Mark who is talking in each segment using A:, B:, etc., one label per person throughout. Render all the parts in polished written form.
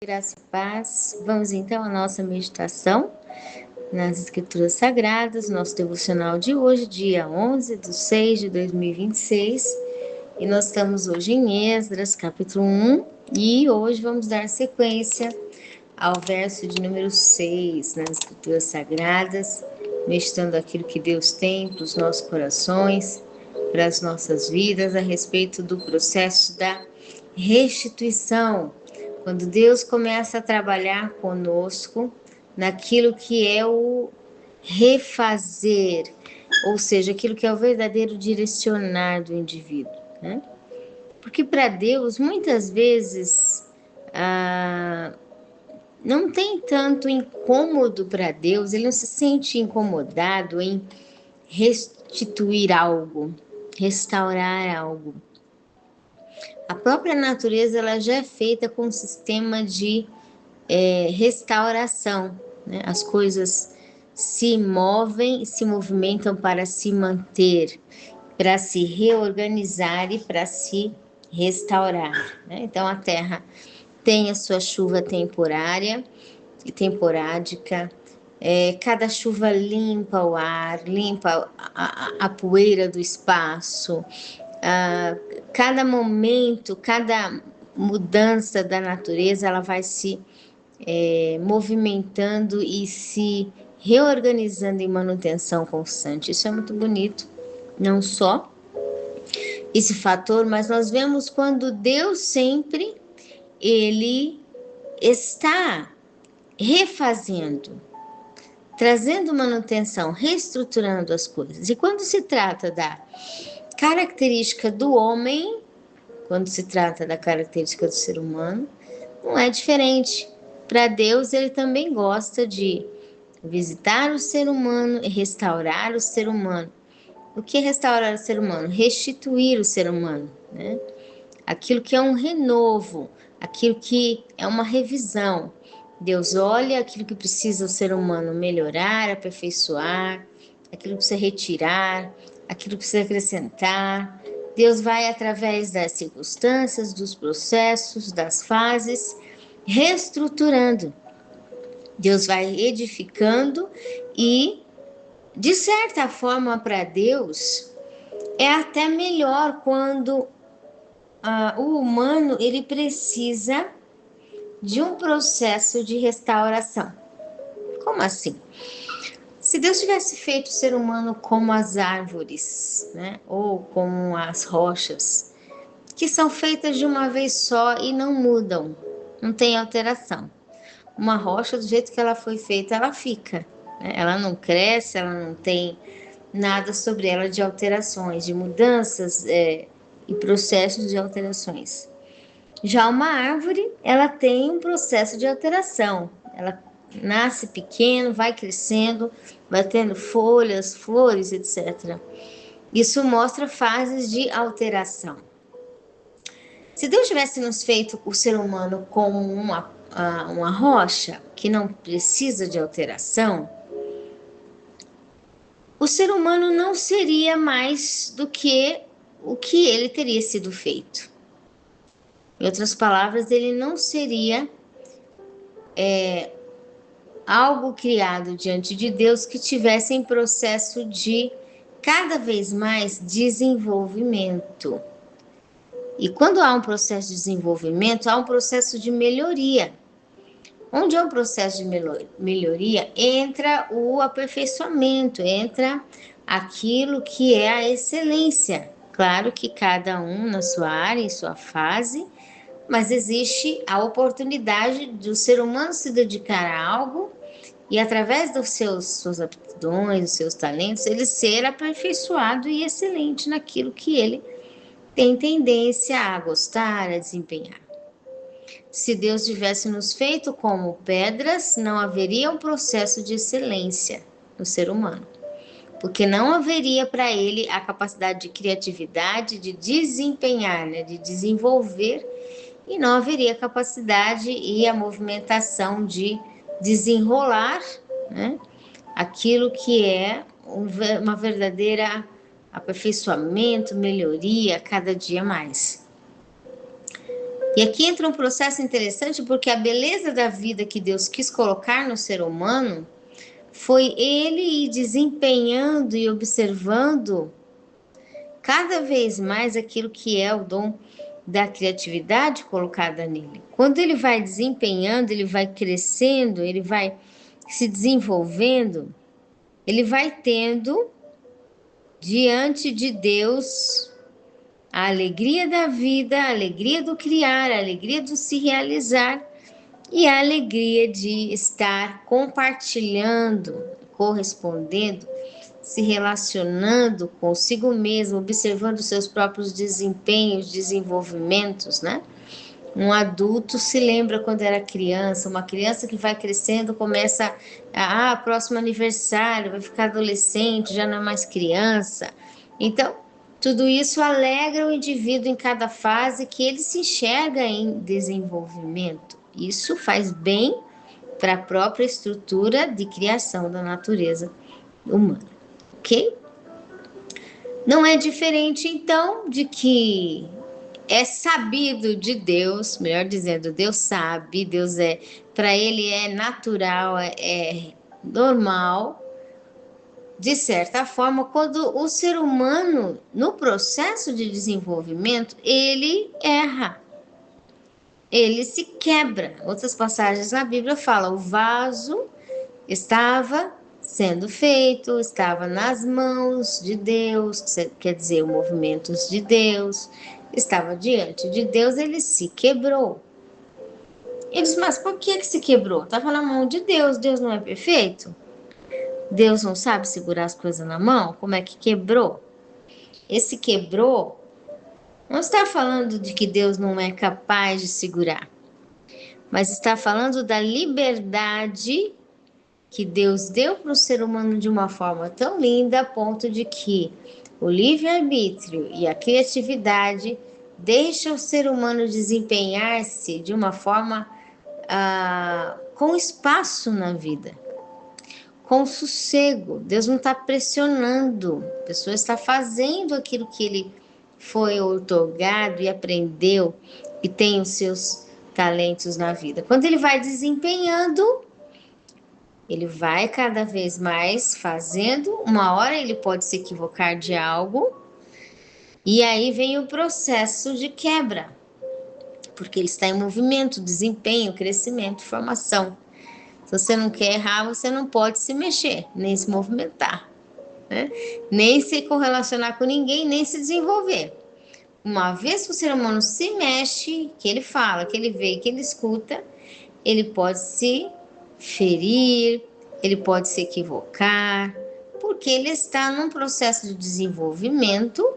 A: Graça e paz. Vamos então à nossa meditação nas Escrituras Sagradas, nosso devocional de hoje, dia 11/6/2026. E nós estamos hoje em Esdras, capítulo 1, e hoje vamos dar sequência ao verso de número 6 nas Escrituras Sagradas, meditando aquilo que Deus tem para os nossos corações, para as nossas vidas, a respeito do processo da restituição. Quando Deus começa a trabalhar conosco naquilo que é o refazer, ou seja, aquilo que é o verdadeiro direcionar do indivíduo, né? Porque para Deus, muitas vezes, não tem tanto incômodo para Deus, ele não se sente incomodado em restituir algo, restaurar algo. A própria natureza ela já é feita com um sistema de restauração, né? As coisas se movem, se movimentam para se manter, para se reorganizar e para se restaurar, né? Então a terra tem a sua chuva temporária e temporádica. Cada chuva limpa o ar, limpa a poeira do espaço. Cada momento, cada mudança da natureza, ela vai se movimentando e se reorganizando em manutenção constante. Isso é muito bonito, não só esse fator, mas nós vemos quando Deus sempre, ele está refazendo, trazendo manutenção, reestruturando as coisas. E quando se trata da característica do homem, quando se trata da característica do ser humano, não é diferente. Para Deus, ele também gosta de visitar o ser humano e restaurar o ser humano. O que é restaurar o ser humano? Restituir o ser humano, né? Aquilo que é um renovo, aquilo que é uma revisão. Deus olha aquilo que precisa o ser humano melhorar, aperfeiçoar, aquilo que precisa retirar, aquilo que precisa acrescentar. Deus vai, através das circunstâncias, dos processos, das fases, reestruturando. Deus vai edificando e, de certa forma, para Deus, é até melhor quando o humano ele precisa de um processo de restauração. Como assim? Se Deus tivesse feito o ser humano como as árvores, né? Ou como as rochas, que são feitas de uma vez só e não mudam, não tem alteração. Uma rocha, do jeito que ela foi feita, ela fica, né? Ela não cresce, ela não tem nada sobre ela de alterações, de mudanças e processos de alterações. Já uma árvore, ela tem um processo de alteração. Ela nasce pequeno, vai crescendo, vai tendo folhas, flores, etc. Isso mostra fases de alteração. Se Deus tivesse nos feito o ser humano como uma rocha que não precisa de alteração, o ser humano não seria mais do que o que ele teria sido feito. Em outras palavras, ele não seria algo criado diante de Deus que tivesse em processo de cada vez mais desenvolvimento. E quando há um processo de desenvolvimento, há um processo de melhoria. Onde há um processo de melhoria, entra o aperfeiçoamento, entra aquilo que é a excelência. Claro que cada um na sua área, em sua fase, mas existe a oportunidade do ser humano se dedicar a algo e, através dos suas aptidões, dos seus talentos, ele ser aperfeiçoado e excelente naquilo que ele tem tendência a gostar, a desempenhar. Se Deus tivesse nos feito como pedras, não haveria um processo de excelência no ser humano, porque não haveria para ele a capacidade de criatividade, de desempenhar, né, de desenvolver, e não haveria a capacidade e a movimentação de desenrolar, né, aquilo que é uma verdadeira aperfeiçoamento, melhoria cada dia mais. E aqui entra um processo interessante, porque a beleza da vida que Deus quis colocar no ser humano foi ele ir desempenhando e observando cada vez mais aquilo que é o dom da criatividade colocada nele. Quando ele vai desempenhando, ele vai crescendo, ele vai se desenvolvendo, ele vai tendo diante de Deus a alegria da vida, a alegria do criar, a alegria do se realizar e a alegria de estar compartilhando, correspondendo, se relacionando consigo mesmo, observando seus próprios desempenhos, desenvolvimentos, né? Um adulto se lembra quando era criança, uma criança que vai crescendo começa próximo aniversário, vai ficar adolescente, já não é mais criança. Então, tudo isso alegra o indivíduo em cada fase que ele se enxerga em desenvolvimento. Isso faz bem para a própria estrutura de criação da natureza humana, ok? Não é diferente, então, de que é sabido de Deus, melhor dizendo, Deus sabe, Deus para ele é natural, é normal, de certa forma, quando o ser humano, no processo de desenvolvimento, ele erra, ele se quebra. Outras passagens na Bíblia falam, o vaso estava sendo feito, estava nas mãos de Deus, quer dizer, os movimentos de Deus, estava diante de Deus, ele se quebrou. Ele disse, mas por que se quebrou? Estava na mão de Deus, Deus não é perfeito? Deus não sabe segurar as coisas na mão? Como é que quebrou? Esse quebrou não está falando de que Deus não é capaz de segurar, mas está falando da liberdade que Deus deu para o ser humano de uma forma tão linda, a ponto de que o livre-arbítrio e a criatividade deixam o ser humano desempenhar-se de uma forma com espaço na vida, com sossego. Deus não está pressionando, a pessoa está fazendo aquilo que ele foi outorgado e aprendeu e tem os seus talentos na vida. Quando ele vai desempenhando, ele vai cada vez mais fazendo, uma hora ele pode se equivocar de algo, e aí vem o processo de quebra, porque ele está em movimento, desempenho, crescimento, formação. Se você não quer errar, você não pode se mexer, nem se movimentar, né? Nem se correlacionar com ninguém, nem se desenvolver. Uma vez que o ser humano se mexe, que ele fala, que ele vê, que ele escuta, ele pode se ferir, ele pode se equivocar, porque ele está num processo de desenvolvimento,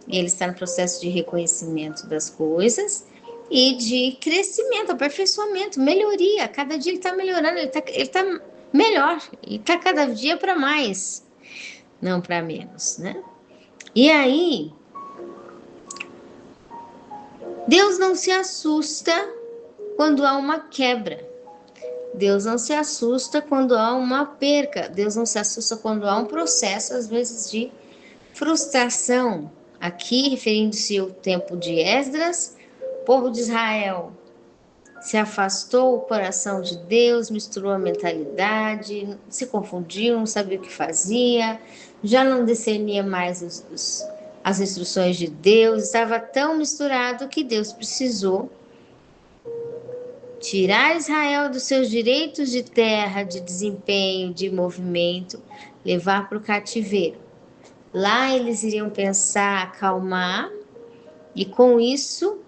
A: ele está no processo de reconhecimento das coisas e de crescimento, aperfeiçoamento, melhoria. Cada dia ele está melhorando, ele tá melhor, ele está cada dia para mais, não para menos, né? E aí, Deus não se assusta quando há uma quebra. Deus não se assusta quando há uma perca. Deus não se assusta quando há um processo, às vezes, de frustração. Aqui, referindo-se ao tempo de Esdras, o povo de Israel se afastou o coração de Deus, misturou a mentalidade, se confundiu, não sabia o que fazia, já não discernia mais as instruções de Deus, estava tão misturado que Deus precisou tirar Israel dos seus direitos de terra, de desempenho, de movimento, levar para o cativeiro. Lá eles iriam pensar, acalmar, e com isso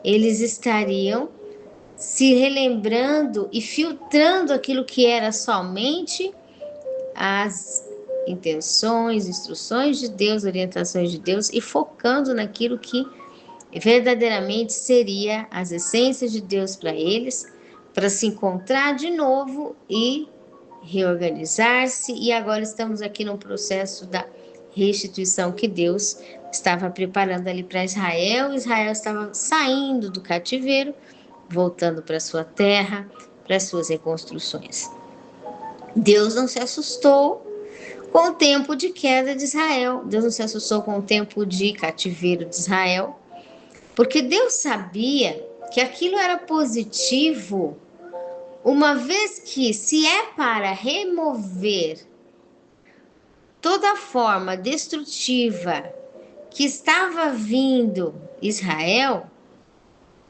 A: eles estariam se relembrando e filtrando aquilo que era somente as intenções, instruções de Deus, orientações de Deus, e focando naquilo que verdadeiramente seria as essências de Deus para eles, para se encontrar de novo e reorganizar-se. E agora estamos aqui no processo da restituição que Deus estava preparando ali para Israel. Israel estava saindo do cativeiro, voltando para sua terra, para suas reconstruções. Deus não se assustou com o tempo de queda de Israel, Deus não se assustou com o tempo de cativeiro de Israel, porque Deus sabia que aquilo era positivo, uma vez que, se é para remover toda forma destrutiva que estava vindo Israel,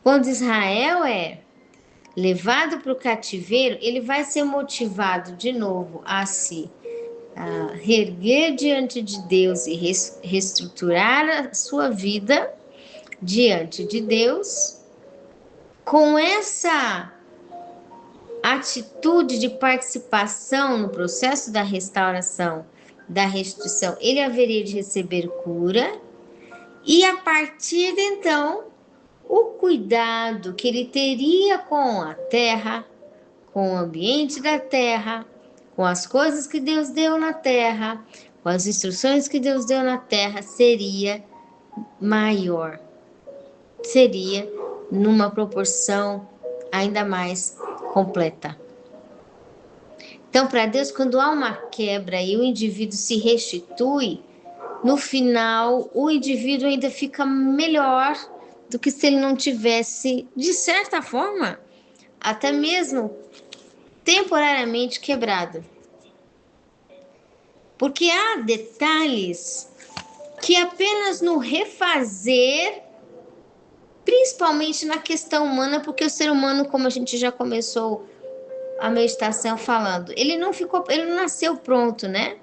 A: quando Israel é levado para o cativeiro, ele vai ser motivado de novo a se reerguer diante de Deus e reestruturar a sua vida diante de Deus. Com essa atitude de participação no processo da restauração, da restituição, ele haveria de receber cura, e a partir de então, o cuidado que ele teria com a terra, com o ambiente da terra, com as coisas que Deus deu na terra, com as instruções que Deus deu na terra, seria maior. Seria numa proporção ainda mais completa. Então, para Deus, quando há uma quebra e o indivíduo se restitui, no final, o indivíduo ainda fica melhor do que se ele não tivesse, de certa forma, até mesmo temporariamente quebrado. Porque há detalhes que apenas no refazer, principalmente na questão humana, porque o ser humano, como a gente já começou a meditação falando, ele não nasceu pronto, né?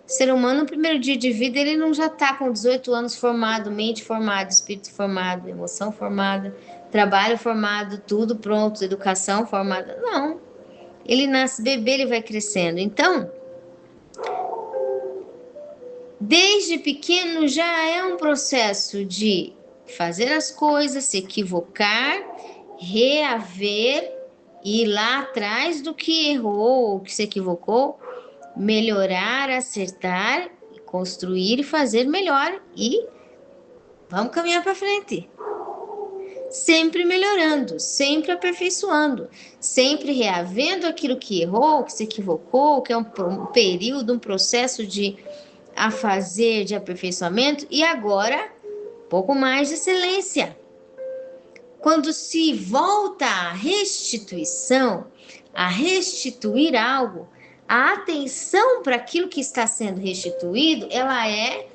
A: O ser humano, no primeiro dia de vida, ele não já está com 18 anos formado, mente formada, espírito formado, emoção formada, trabalho formado, tudo pronto, educação formada. Não. Ele nasce bebê, ele vai crescendo. Então, desde pequeno já é um processo de fazer as coisas, se equivocar, reaver, ir lá atrás do que errou ou que se equivocou, melhorar, acertar, construir e fazer melhor, e vamos caminhar para frente. Sempre melhorando, sempre aperfeiçoando, sempre reavendo aquilo que errou, que se equivocou, que é um período, um processo de afazer, de aperfeiçoamento, e agora pouco mais de excelência. Quando se volta à restituição, a restituir algo, a atenção para aquilo que está sendo restituído, ela é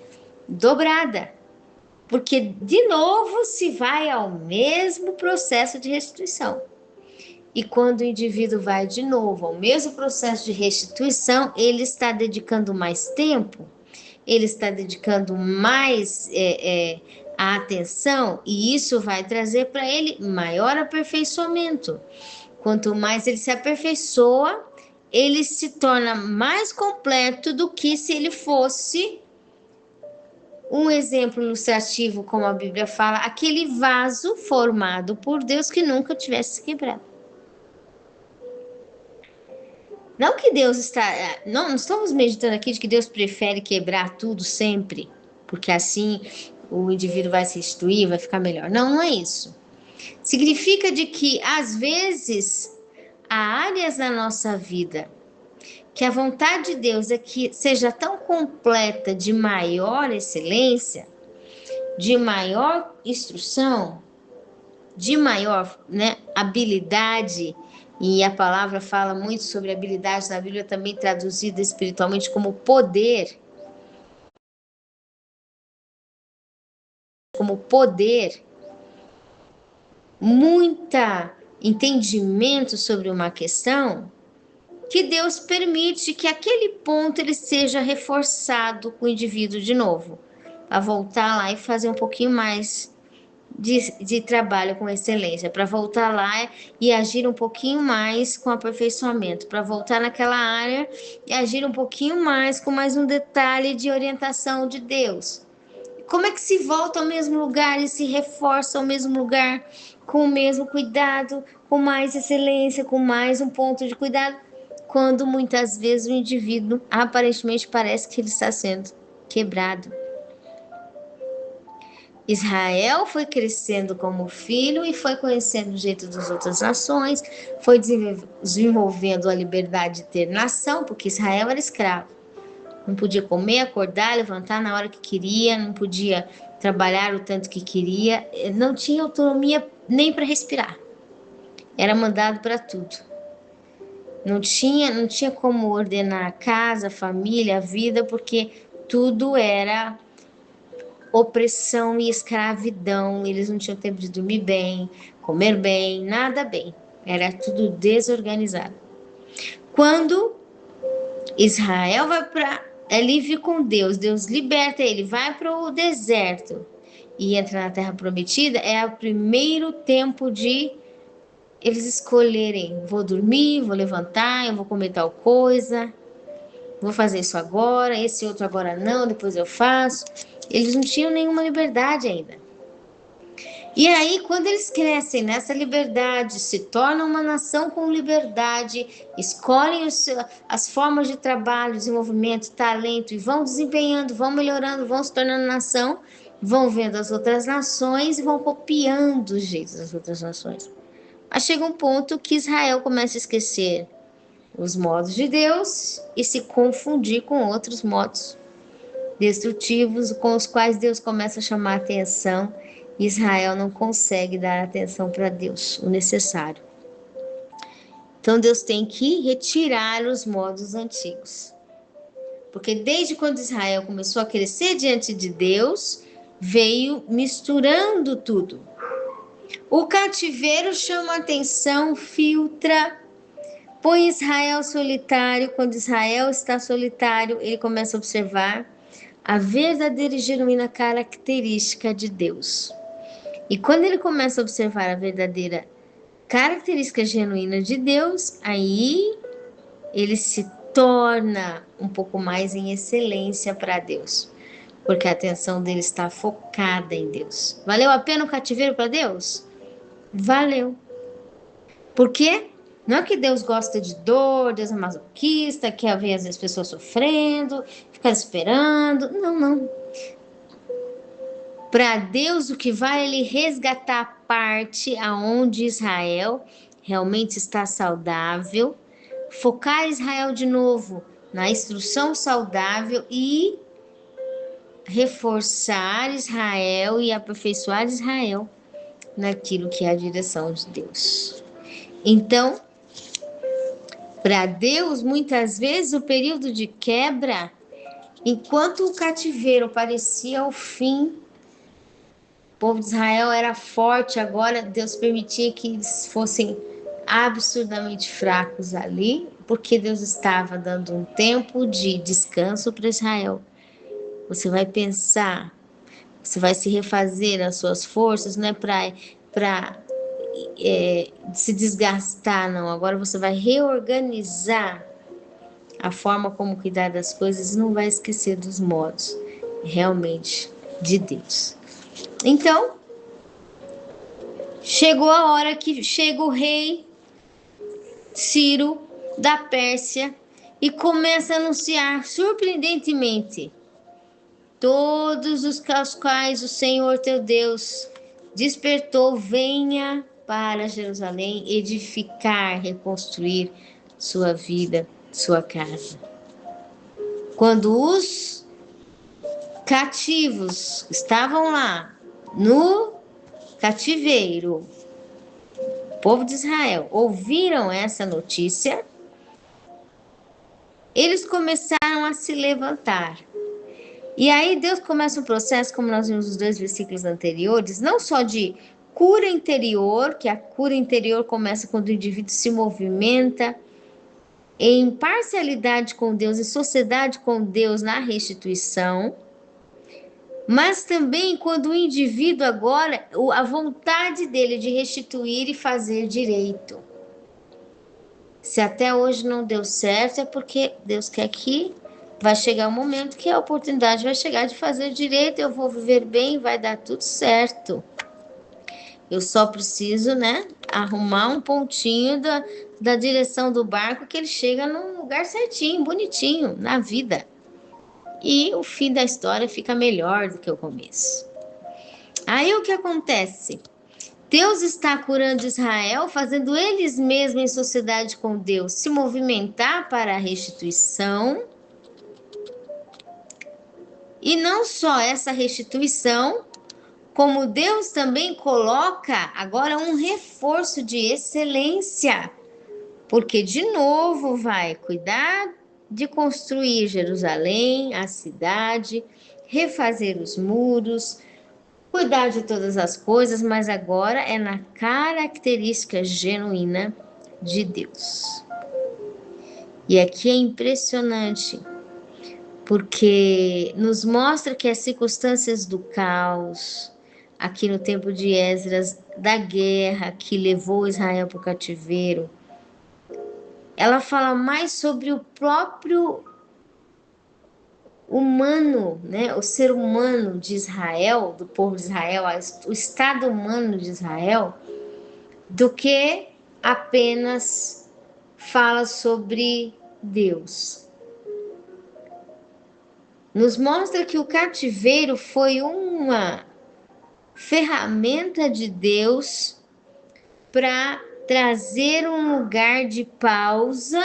A: dobrada. Porque, de novo, se vai ao mesmo processo de restituição. E quando o indivíduo vai de novo ao mesmo processo de restituição, ele está dedicando mais tempo, ele está dedicando mais a atenção, e isso vai trazer para ele maior aperfeiçoamento. Quanto mais ele se aperfeiçoa, ele se torna mais completo do que se ele fosse um exemplo ilustrativo, como a Bíblia fala, aquele vaso formado por Deus que nunca tivesse quebrado. Não que Deus está... Não estamos meditando aqui de que Deus prefere quebrar tudo sempre, porque assim o indivíduo vai se restituir, vai ficar melhor. Não, não é isso. Significa de que, às vezes, há áreas na nossa vida que a vontade de Deus é que seja tão completa, de maior excelência, de maior instrução, de maior, né, habilidade, e a palavra fala muito sobre habilidade na Bíblia, também traduzida espiritualmente como poder. Como poder, muita entendimento sobre uma questão, que Deus permite que aquele ponto ele seja reforçado com o indivíduo de novo, para voltar lá e fazer um pouquinho mais de trabalho com excelência, para voltar lá e agir um pouquinho mais com aperfeiçoamento, para voltar naquela área e agir um pouquinho mais com mais um detalhe de orientação de Deus. Como é que se volta ao mesmo lugar e se reforça ao mesmo lugar, com o mesmo cuidado, com mais excelência, com mais um ponto de cuidado, quando muitas vezes o indivíduo aparentemente parece que ele está sendo quebrado. Israel foi crescendo como filho e foi conhecendo o jeito das outras nações, foi desenvolvendo a liberdade de ter nação, porque Israel era escravo. Não podia comer, acordar, levantar na hora que queria, não podia trabalhar o tanto que queria, não tinha autonomia nem para respirar. Era mandado para tudo. Não tinha como ordenar a casa, a família, a vida, porque tudo era opressão e escravidão. Eles não tinham tempo de dormir bem, comer bem, nada bem. Era tudo desorganizado. Quando Israel vai para é livre com Deus, Deus liberta ele, vai para o deserto e entra na terra prometida, é o primeiro tempo de eles escolherem, vou dormir, vou levantar, eu vou comer tal coisa, vou fazer isso agora, esse outro agora não, depois eu faço. Eles não tinham nenhuma liberdade ainda. E aí, quando eles crescem nessa liberdade, se tornam uma nação com liberdade, escolhem as formas de trabalho, desenvolvimento, talento e vão desempenhando, vão melhorando, vão se tornando nação, vão vendo as outras nações e vão copiando os jeitos das outras nações. Mas chega um ponto que Israel começa a esquecer os modos de Deus e se confundir com outros modos destrutivos com os quais Deus começa a chamar a atenção. Israel não consegue dar atenção para Deus, o necessário. Então Deus tem que retirar os modos antigos. Porque desde quando Israel começou a crescer diante de Deus, veio misturando tudo. O cativeiro chama a atenção, filtra, põe Israel solitário. Quando Israel está solitário, ele começa a observar a verdadeira e genuína característica de Deus. E quando ele começa a observar a verdadeira característica genuína de Deus, aí ele se torna um pouco mais em excelência para Deus, porque a atenção dele está focada em Deus. Valeu a pena o cativeiro para Deus? Valeu. Por quê? Não é que Deus gosta de dor, Deus é masoquista, quer ver as pessoas sofrendo, ficar esperando. Não, não. Para Deus, o que vai é ele resgatar a parte aonde Israel realmente está saudável, focar Israel de novo na instrução saudável e reforçar Israel e aperfeiçoar Israel naquilo que é a direção de Deus. Então, para Deus, muitas vezes o período de quebra, enquanto o cativeiro parecia o fim, o povo de Israel era forte, agora Deus permitia que eles fossem absurdamente fracos ali, porque Deus estava dando um tempo de descanso para Israel. Você vai pensar, você vai se refazer as suas forças, não é para se desgastar, não. Agora você vai reorganizar a forma como cuidar das coisas e não vai esquecer dos modos realmente de Deus. Então, chegou a hora que chega o rei Ciro da Pérsia e começa a anunciar surpreendentemente: todos os quais o Senhor teu Deus despertou, venha para Jerusalém edificar, reconstruir sua vida, sua casa. Quando os cativos estavam lá no cativeiro, o povo de Israel ouviram essa notícia, eles começaram a se levantar. E aí Deus começa um processo, como nós vimos nos 2 versículos anteriores, não só de cura interior, que a cura interior começa quando o indivíduo se movimenta em parcialidade com Deus, em sociedade com Deus na restituição, mas também quando o indivíduo agora, a vontade dele de restituir e fazer direito. Se até hoje não deu certo, é porque Deus quer que vai chegar um momento que a oportunidade vai chegar de fazer direito, eu vou viver bem, vai dar tudo certo. Eu só preciso, né, arrumar um pontinho da direção do barco que ele chega num lugar certinho, bonitinho, na vida. E o fim da história fica melhor do que o começo. Aí o que acontece? Deus está curando Israel, fazendo eles mesmos em sociedade com Deus se movimentar para a restituição. E não só essa restituição, como Deus também coloca agora um reforço de excelência, porque de novo vai cuidar de construir Jerusalém, a cidade, refazer os muros, cuidar de todas as coisas, mas agora é na característica genuína de Deus. E aqui é impressionante, porque nos mostra que as circunstâncias do caos, aqui no tempo de Esdras, da guerra que levou Israel para o cativeiro, ela fala mais sobre o próprio humano, né? O ser humano de Israel, do povo de Israel, o estado humano de Israel, do que apenas fala sobre Deus. Nos mostra que o cativeiro foi uma ferramenta de Deus para trazer um lugar de pausa,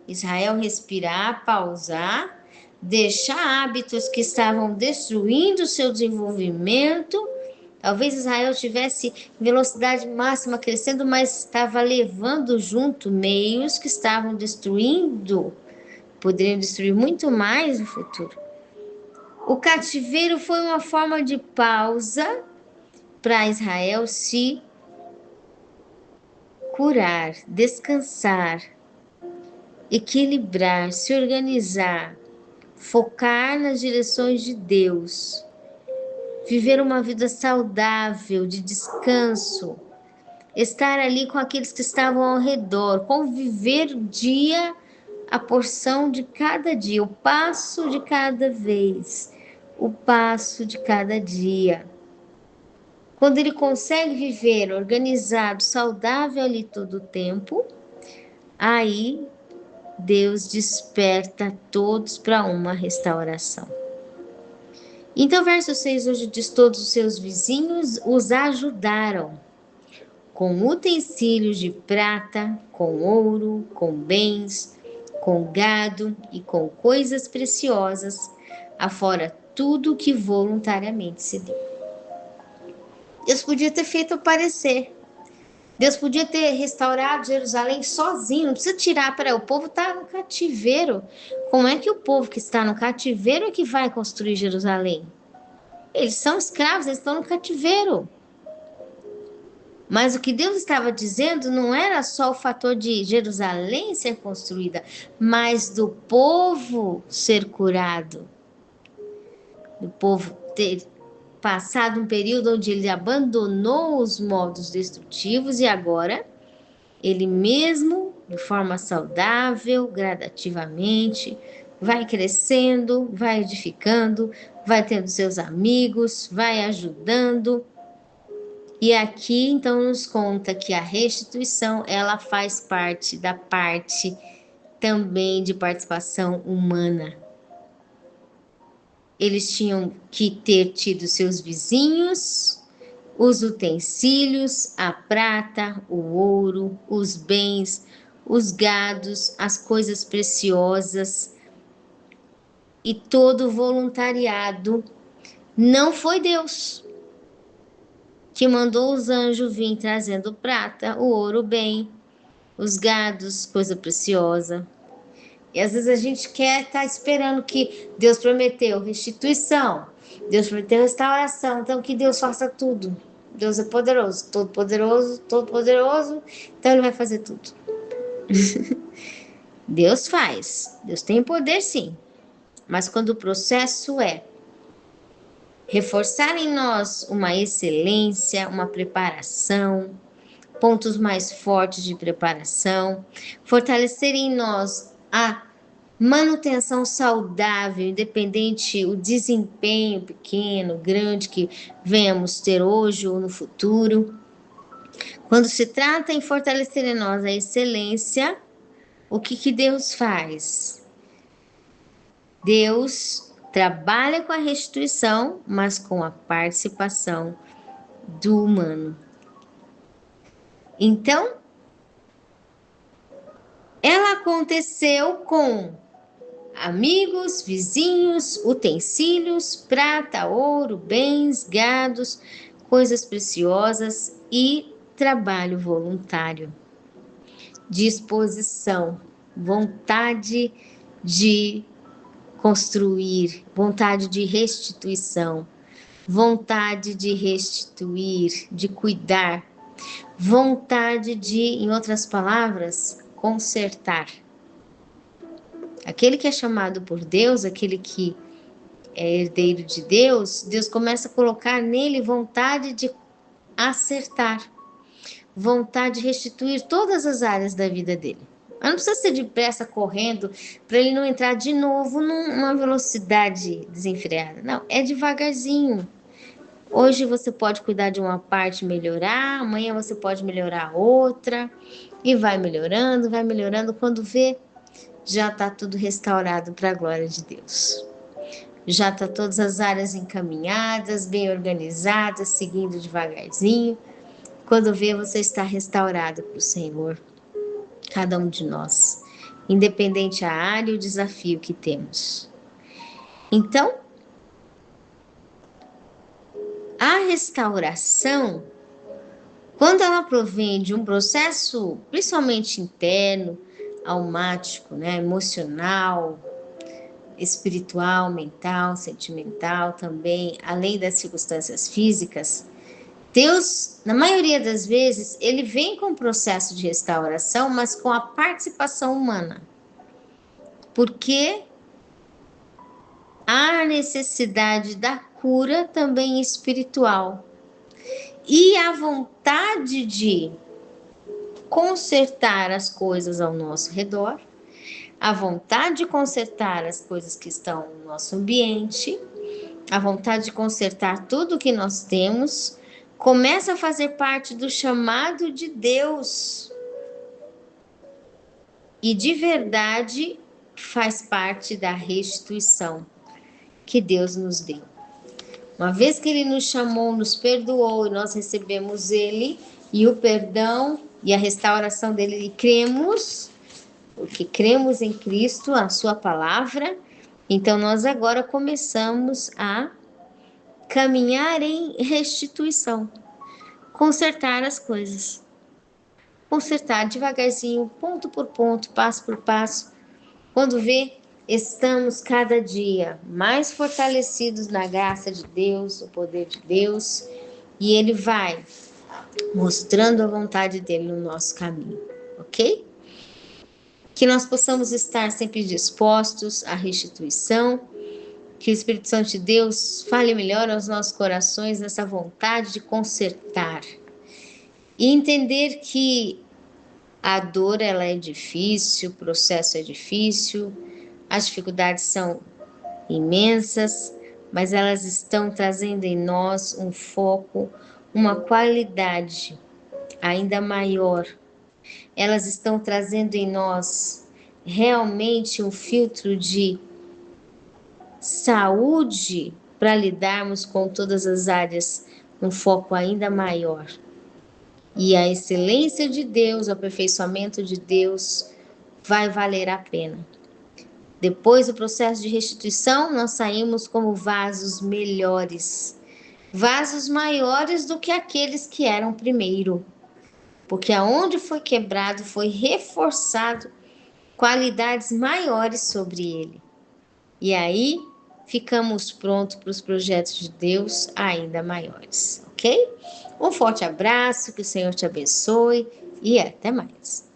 A: Israel respirar, pausar, deixar hábitos que estavam destruindo o seu desenvolvimento. Talvez Israel tivesse velocidade máxima crescendo, mas estava levando junto meios que estavam destruindo, poderiam destruir muito mais no futuro. O cativeiro foi uma forma de pausa para Israel se curar, descansar, equilibrar, se organizar, focar nas direções de Deus, viver uma vida saudável, de descanso, estar ali com aqueles que estavam ao redor, conviver o dia, a porção de cada dia, o passo de cada vez, o passo de cada dia. Quando ele consegue viver organizado, saudável ali todo o tempo, aí Deus desperta todos para uma restauração. Então, verso 6 hoje diz: todos os seus vizinhos os ajudaram, com utensílios de prata, com ouro, com bens, com gado e com coisas preciosas, afora tudo que voluntariamente se deu. Deus podia ter feito aparecer. Deus podia ter restaurado Jerusalém sozinho, não precisa tirar. Para o povo está no cativeiro. Como é que o povo que está no cativeiro é que vai construir Jerusalém? Eles são escravos, eles estão no cativeiro. Mas o que Deus estava dizendo não era só o fator de Jerusalém ser construída, mas do povo ser curado, do povo ter passado um período onde ele abandonou os modos destrutivos e agora ele mesmo, de forma saudável, gradativamente, vai crescendo, vai edificando, vai tendo seus amigos, vai ajudando. E aqui então nos conta que a restituição ela faz parte da parte também de participação humana. Eles tinham que ter tido seus vizinhos, os utensílios, a prata, o ouro, os bens, os gados, as coisas preciosas e todo o voluntariado. Não foi Deus que mandou os anjos vir trazendo prata, o ouro, o bem, os gados, coisa preciosa. E às vezes a gente quer estar esperando que Deus prometeu restituição, Deus prometeu restauração, então que Deus faça tudo. Deus é poderoso, todo poderoso, então ele vai fazer tudo. Deus faz, Deus tem poder sim, mas quando o processo é reforçar em nós uma excelência, uma preparação, pontos mais fortes de preparação, fortalecer em nós a manutenção saudável, independente o desempenho pequeno, grande que venhamos ter hoje ou no futuro. Quando se trata em fortalecer em nós a excelência, o que Deus faz? Deus trabalha com a restituição, mas com a participação do humano. Então, ela aconteceu com amigos, vizinhos, utensílios, prata, ouro, bens, gados, coisas preciosas e trabalho voluntário, disposição, vontade de construir, vontade de restituição, vontade de restituir, de cuidar, vontade de, em outras palavras, consertar. Aquele que é chamado por Deus, aquele que é herdeiro de Deus, Deus começa a colocar nele vontade de acertar, vontade de restituir todas as áreas da vida dele. Mas não precisa ser depressa correndo para ele não entrar de novo numa velocidade desenfreada. Não, é devagarzinho. Hoje você pode cuidar de uma parte e melhorar, amanhã você pode melhorar outra, e vai melhorando, vai melhorando. Quando vê, já está tudo restaurado para a glória de Deus. Já está todas as áreas encaminhadas, bem organizadas, seguindo devagarzinho. Quando vê, você está restaurado para o Senhor, cada um de nós, independente a área e o desafio que temos. Então, a restauração, quando ela provém de um processo, principalmente interno, almático, né, emocional, espiritual, mental, sentimental também, além das circunstâncias físicas, Deus, na maioria das vezes, ele vem com o processo de restauração, mas com a participação humana. Porque há necessidade da cura também espiritual. E a vontade de consertar as coisas ao nosso redor, a vontade de consertar as coisas que estão no nosso ambiente, a vontade de consertar tudo que nós temos, começa a fazer parte do chamado de Deus. E de verdade faz parte da restituição que Deus nos deu. Uma vez que Ele nos chamou, nos perdoou e nós recebemos Ele e o perdão e a restauração dele e cremos, porque cremos em Cristo, a sua palavra, então nós agora começamos a caminhar em restituição, consertar as coisas, consertar devagarzinho, ponto por ponto, passo por passo. Quando vê, estamos cada dia mais fortalecidos na graça de Deus, o poder de Deus, e Ele vai mostrando a vontade dele no nosso caminho, ok? Que nós possamos estar sempre dispostos à restituição, que o Espírito Santo de Deus fale melhor aos nossos corações nessa vontade de consertar e entender que a dor ela é difícil, o processo é difícil, as dificuldades são imensas, mas elas estão trazendo em nós um foco, uma qualidade ainda maior. Elas estão trazendo em nós realmente um filtro de saúde para lidarmos com todas as áreas, um foco ainda maior. E a excelência de Deus, o aperfeiçoamento de Deus vai valer a pena. Depois do processo de restituição, nós saímos como vasos melhores, vasos maiores do que aqueles que eram primeiro, porque aonde foi quebrado foi reforçado qualidades maiores sobre ele. E aí ficamos prontos para os projetos de Deus ainda maiores, ok? Um forte abraço, que o Senhor te abençoe e até mais.